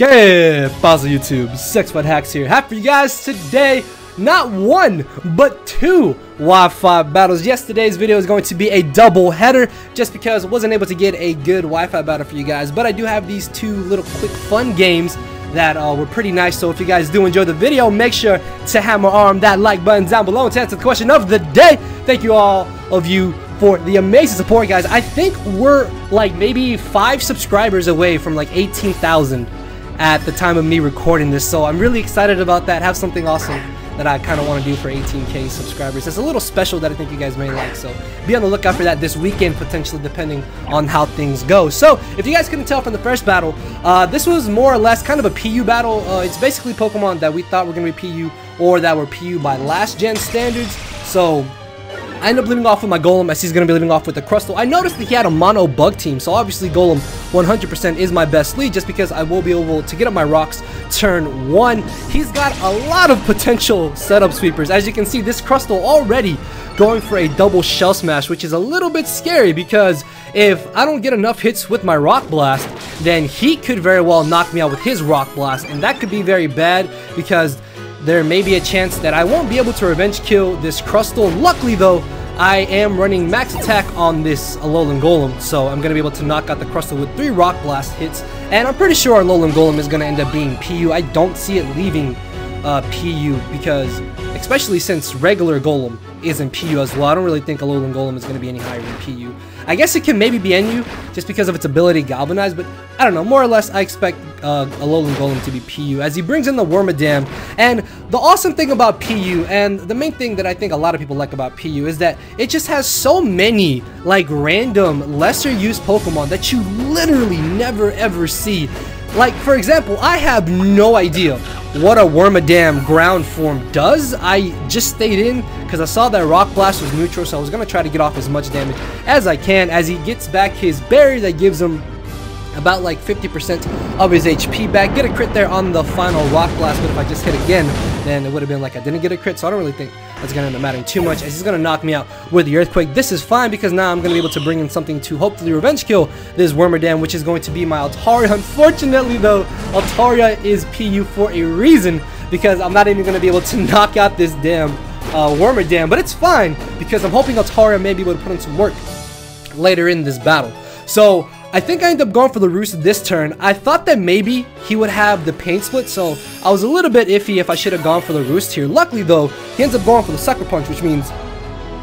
Okay, pause YouTube. SexFunHacks here. Happy for you guys today. Not one, but two Wi-Fi battles. Yesterday's video is going to be a double header just because I wasn't able to get a good Wi-Fi battle for you guys. But I do have these two little quick fun games that were pretty nice. So if you guys do enjoy the video, make sure to hammer on that like button down below and to answer the question of the day. Thank you all of you for the amazing support, guys. I think we're like maybe 5 subscribers away from like 18,000 at the time of me recording this, so I'm really excited about that. Have something awesome that I kind of want to do for 18K subscribers. It's a little special that I think you guys may like, so be on the lookout for that this weekend, potentially, depending on how things go. So if you guys couldn't tell from the first battle, this was more or less kind of a PU battle. It's basically Pokemon that we thought were going to be PU or that were PU by last gen standards. So I ended up leading off with my Golem, as he's going to be leading off with the Crustle. I noticed that he had a mono bug team, so obviously Golem 100% is my best lead just because I will be able to get up my rocks turn 1. He's got a lot of potential setup sweepers. As you can see, this Crustle already going for a double Shell Smash, which is a little bit scary because if I don't get enough hits with my Rock Blast, then he could very well knock me out with his Rock Blast, and that could be very bad because there may be a chance that I won't be able to revenge kill this Crustle. Luckily though, I am running max attack on this Alolan Golem, so I'm going to be able to knock out the Crustle with 3 Rock Blast hits, and I'm pretty sure Alolan Golem is going to end up being PU. I don't see it leaving PU because, especially since regular Golem isn't PU as well, I don't really think Alolan Golem is going to be any higher than PU. I guess it can maybe be NU just because of its ability to galvanize, but I don't know, more or less I expect Alolan Golem to be PU as he brings in the Wormadam. And the awesome thing about PU, and the main thing that I think a lot of people like about PU, is that it just has so many like random lesser used Pokemon that you literally never ever see. Like, for example, I have no idea what a Wormadam ground form does. I just stayed in because I saw that Rock Blast was neutral, so I was going to try to get off as much damage as I can as he gets back his berry that gives him about like 50% of his HP back. Get a crit there on the final Rock Blast, but if I just hit again, then it would have been like I didn't get a crit, so I don't really think that's going to end up mattering too much as he's going to knock me out with the Earthquake. This is fine because now I'm going to be able to bring in something to hopefully revenge kill this Wormadam, which is going to be my Altaria. Unfortunately though, Altaria is PU for a reason because I'm not even going to be able to knock out this damn Wormadam, but it's fine because I'm hoping Altaria may be able to put in some work later in this battle. So I think I ended up going for the Roost this turn. I thought that maybe he would have the Pain Split, so I was a little bit iffy if I should have gone for the Roost here. Luckily though, he ends up going for the Sucker Punch, which means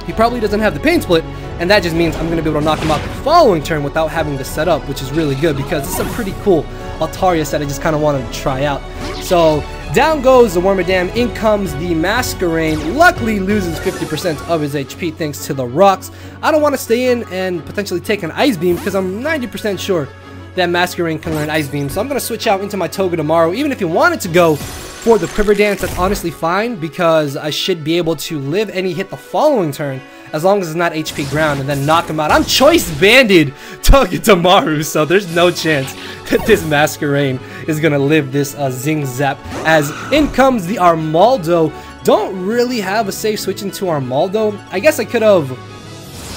he probably doesn't have the Pain Split, and that just means I'm going to be able to knock him out the following turn without having to set up, which is really good because it's a pretty cool Altaria set I just kind of wanted to try out. So down goes the Wormadam, in comes the Masquerain. Luckily loses 50% of his HP thanks to the rocks. I don't want to stay in and potentially take an Ice Beam because I'm 90% sure that Masquerain can learn Ice Beam. So I'm going to switch out into my Togedemaru. Even if he wanted to go for the Quiver Dance, that's honestly fine because I should be able to live any hit the following turn as long as it's not HP ground and then knock him out. I'm Choice Banded Togedemaru, so there's no chance that this Masquerain is going to live this Zing Zap. As in comes the Armaldo. Don't really have a safe switch into Armaldo. I guess I could have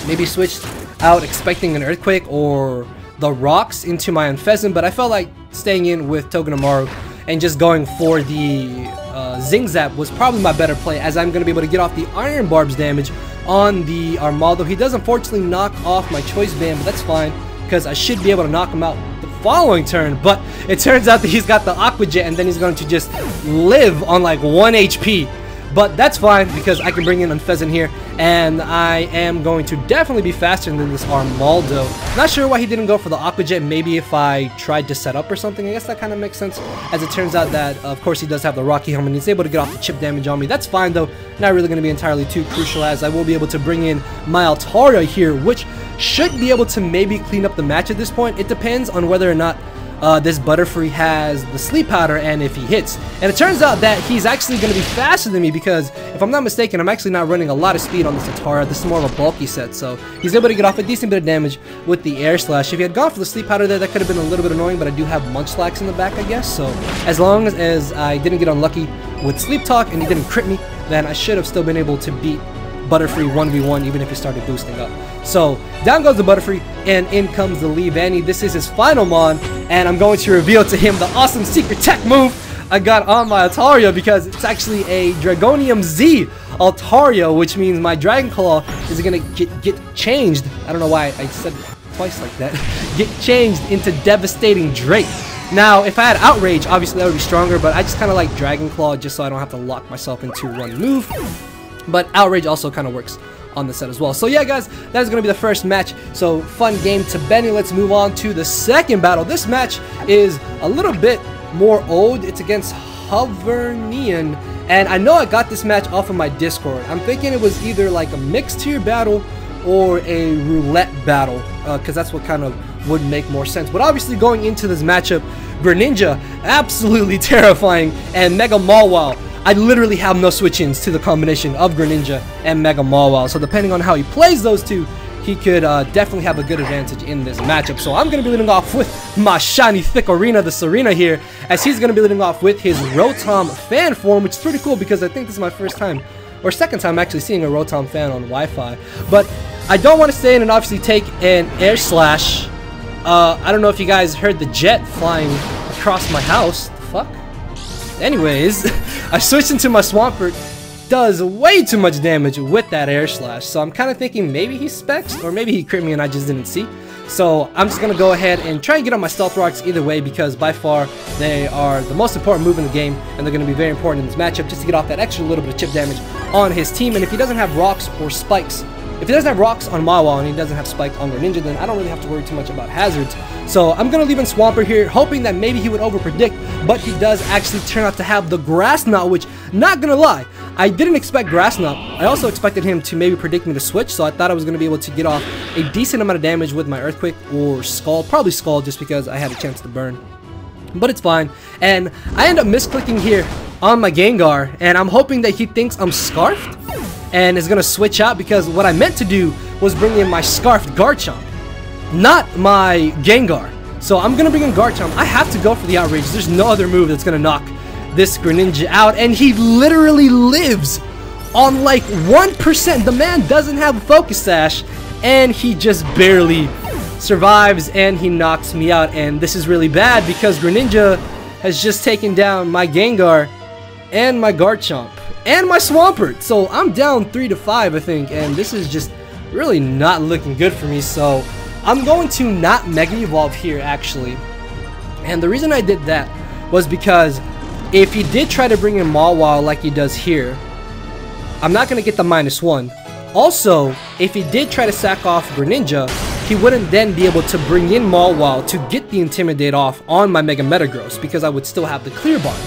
maybe switched out expecting an Earthquake or the rocks into my Unfezant, but I felt like staying in with Togedemaru and just going for the Zing Zap was probably my better play, as I'm going to be able to get off the Iron Barb's damage on the Armaldo. He does unfortunately knock off my Choice Band, but that's fine because I should be able to knock him out the following turn. But it turns out that he's got the Aqua Jet and then he's going to just live on like 1 HP. But that's fine because I can bring in Unfezant here, and I am going to definitely be faster than this Armaldo. Not sure why he didn't go for the Aqua Jet. Maybe if I tried to set up or something. I guess that kind of makes sense, as it turns out that of course he does have the Rocky Helmet and he's able to get off the chip damage on me. That's fine though, not really going to be entirely too crucial, as I will be able to bring in my Altaria here, which should be able to maybe clean up the match at this point. It depends on whether or not this Butterfree has the Sleep Powder and if he hits. And it turns out that he's actually going to be faster than me because, if I'm not mistaken, I'm actually not running a lot of speed on this Altaria. This is more of a bulky set, so he's able to get off a decent bit of damage with the Air Slash. If he had gone for the Sleep Powder there, that could have been a little bit annoying, but I do have Munchlax in the back, I guess. So as long as I didn't get unlucky with Sleep Talk and he didn't crit me, then I should have still been able to beat Butterfree 1v1 even if he started boosting up. So down goes the Butterfree, and in comes the Leavanny. This is his final Mon, and I'm going to reveal to him the awesome secret tech move I got on my Altaria, because it's actually a Dragonium Z Altaria, which means my Dragon Claw is gonna get changed. I don't know why I said it twice like that. Get changed into Devastating Drake. Now, if I had Outrage, obviously that would be stronger, but I just kind of like Dragon Claw just so I don't have to lock myself into one move. But Outrage also kind of works on the set as well. So yeah, guys, that is going to be the first match. So fun game to Benny. Let's move on to the second battle. This match is a little bit more old. It's against Hovernian, and I know I got this match off of my Discord. I'm thinking it was either like a mixed tier battle or a roulette battle, because that's what kind of would make more sense. But obviously going into this matchup, Greninja, absolutely terrifying, and Mega Mawile. I literally have no switch-ins to the combination of Greninja and Mega Mawile, so depending on how he plays those two, he could definitely have a good advantage in this matchup. So I'm going to be leading off with my shiny thick Arena, the Serena here, as he's going to be leading off with his Rotom fan form, which is pretty cool because I think this is my first time, or second time actually seeing a Rotom fan on Wi-Fi. But I don't want to stay in and obviously take an Air Slash. I don't know if you guys heard the jet flying across my house. The fuck? Anyways, I switched into my Swampert. Does way too much damage with that Air Slash, so I'm kind of thinking maybe he specs or maybe he crit me and I just didn't see. So I'm just gonna go ahead and try and get on my Stealth Rocks either way, because by far they are the most important move in the game, and they're gonna be very important in this matchup just to get off that extra little bit of chip damage on his team. And if he doesn't have rocks or spikes, if he doesn't have rocks on Mawile and he doesn't have spike on Greninja, then I don't really have to worry too much about hazards. So I'm going to leave in Swampert here, hoping that maybe he would overpredict, but he does actually turn out to have the Grass Knot, which, not gonna lie, I didn't expect Grass Knot. I also expected him to maybe predict me to switch, so I thought I was going to be able to get off a decent amount of damage with my Earthquake or Scald, probably Scald just because I had a chance to burn. But it's fine, and I end up misclicking here on my Gengar, and I'm hoping that he thinks I'm Scarfed and is gonna switch out, because what I meant to do was bring in my Scarfed Garchomp, not my Gengar. So I'm gonna bring in Garchomp. I have to go for the Outrage. There's no other move that's gonna knock this Greninja out, and he literally lives on like 1%. The man doesn't have a Focus Sash, and he just barely survives, and he knocks me out. And this is really bad because Greninja has just taken down my Gengar and my Garchomp and my Swampert. So I'm down 3-5, I think, and this is just really not looking good for me. So I'm going to not Mega Evolve here, actually. And the reason I did that was because if he did try to bring in Mawile like he does here, I'm not going to get the -1. Also, if he did try to sack off Greninja, he wouldn't then be able to bring in Mawile to get the Intimidate off on my Mega Metagross, because I would still have the Clear Bond.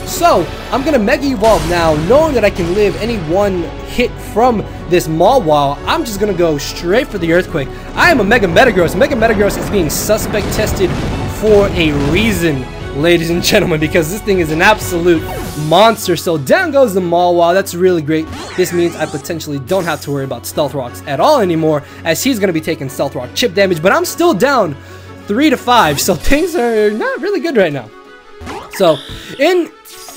So, I'm going to Mega Evolve now, knowing that I can live any one hit from this Mawile. I'm just going to go straight for the Earthquake. I am a Mega Metagross. Mega Metagross is being suspect tested for a reason, ladies and gentlemen, because this thing is an absolute monster. So down goes the Mawile. That's really great. This means I potentially don't have to worry about Stealth Rocks at all anymore, as he's going to be taking Stealth Rock chip damage, but I'm still down 3-5, so things are not really good right now. So in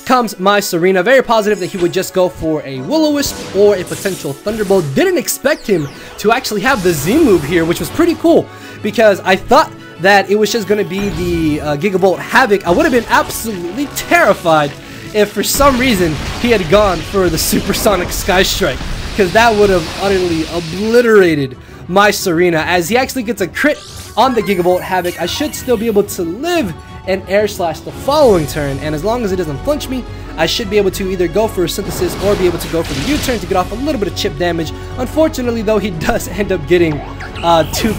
comes my Serena, very positive that he would just go for a Will-O-Wisp or a potential Thunderbolt. Didn't expect him to actually have the Z move here, which was pretty cool, because I thought that it was just going to be the Gigavolt Havoc. I would have been absolutely terrified if for some reason he had gone for the Supersonic Sky Strike, because that would have utterly obliterated my Serena, as he actually gets a crit on the Gigavolt Havoc. I should still be able to live and Air Slash the following turn, and as long as it doesn't flinch me, I should be able to either go for a Synthesis or be able to go for the U-turn to get off a little bit of chip damage. Unfortunately though, he does end up getting 2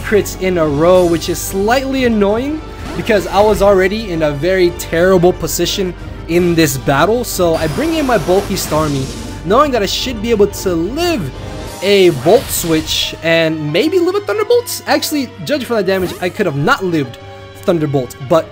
crits in a row, which is slightly annoying because I was already in a very terrible position in this battle. So I bring in my bulky Starmie, knowing that I should be able to live a Volt Switch and maybe live a Thunderbolt. Actually, judging from that damage, I could have not lived Thunderbolt, but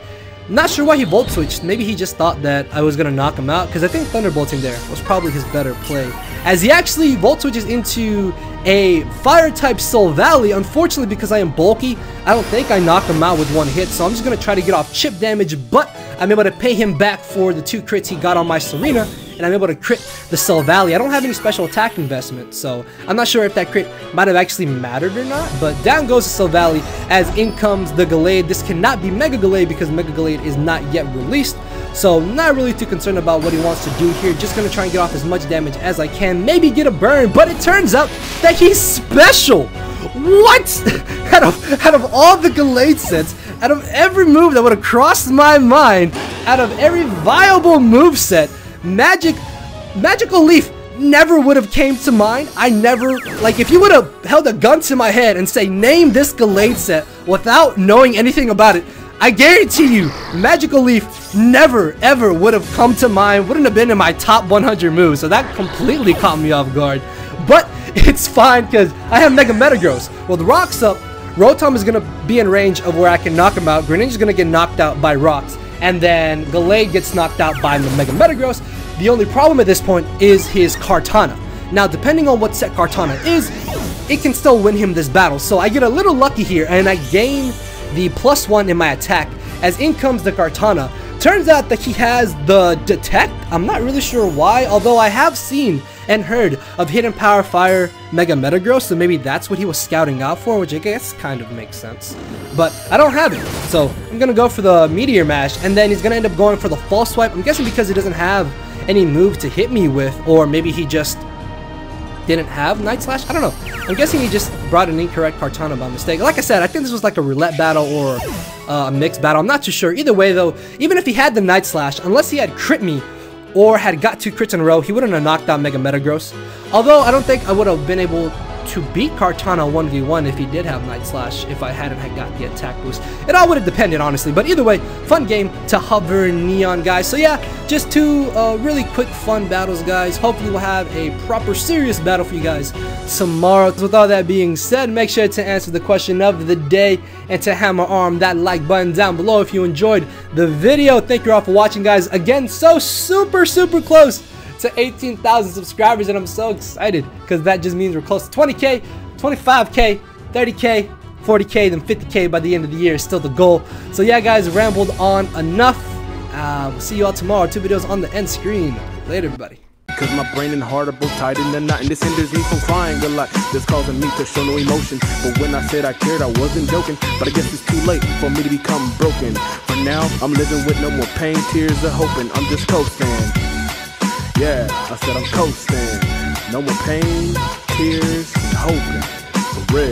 not sure why he Volt Switched. Maybe he just thought that I was going to knock him out, because I think Thunderbolting there was probably his better play, as he actually Volt Switches into a Fire-type Silvally. Unfortunately, because I am bulky, I don't think I knock him out with one hit, so I'm just going to try to get off chip damage, but I'm able to pay him back for the 2 crits he got on my Serena, and I'm able to crit the Silvally. I don't have any special attack investment, so I'm not sure if that crit might have actually mattered or not, but down goes the Silvally as in comes the Gallade. This cannot be Mega Gallade because Mega Gallade is not yet released, so not really too concerned about what he wants to do here. Just gonna try and get off as much damage as I can, maybe get a burn, but it turns out that he's special. What? out of all the Gallade sets, out of every move that would have crossed my mind, out of every viable move set, Magical Leaf never would have came to mind. I never, like, if you would have held a gun to my head and say name this Gallade set without knowing anything about it, I guarantee you Magical Leaf never ever would have come to mind, wouldn't have been in my top 100 moves, so that completely caught me off guard. But it's fine because I have Mega Metagross. Well, the Rock's up, Rotom is going to be in range of where I can knock him out, Greninja's going to get knocked out by Rocks, and then Gallade gets knocked out by the Mega Metagross. The only problem at this point is his Kartana. Now, depending on what set Kartana is, it can still win him this battle, so I get a little lucky here, and I gain the +1 in my attack as in comes the Kartana. Turns out that he has the Detect. I'm not really sure why, although I have seen and heard of Hidden Power Fire Mega Metagross, so maybe that's what he was scouting out for, which I guess kind of makes sense. But I don't have it, so I'm gonna go for the Meteor Mash, and then he's gonna end up going for the False Swipe. I'm guessing because he doesn't have any move to hit me with, or maybe he just didn't have Night Slash. I don't know. I'm guessing he just brought an incorrect Kartana by mistake. Like I said, I think this was like a roulette battle or a mixed battle. I'm not too sure. Either way, though, even if he had the Night Slash, unless he had crit me or had got 2 crits in a row, he wouldn't have knocked out Mega Metagross. Although I don't think I would have been able to beat Kartana 1v1 if he did have Night Slash, if I hadn't had got the attack boost. It all would have depended, honestly. But either way, fun game to Hover Neon, guys. So yeah, just 2 really quick fun battles, guys. Hopefully we'll have a proper serious battle for you guys tomorrow. With all that being said, make sure to answer the question of the day and to hammer arm that like button down below if you enjoyed the video. Thank you all for watching, guys. Again, so super close to 18,000 subscribers, and I'm so excited because that just means we're close to 20k, 25k, 30k, 40k, then 50k by the end of the year is still the goal. So yeah, guys, rambled on enough. We'll see you all tomorrow. 2 videos on the end screen. Later, everybody. Cause my brain and heart are both tied in the knot, and this hinders me from crying a lot. This causing me to show no emotion, but when I said I cared, I wasn't joking. But I guess it's too late for me to become broken. For now, I'm living with no more pain, tears of hoping. I'm just coasting. Yeah, I said I'm coasting. No more pain, tears, and hoping.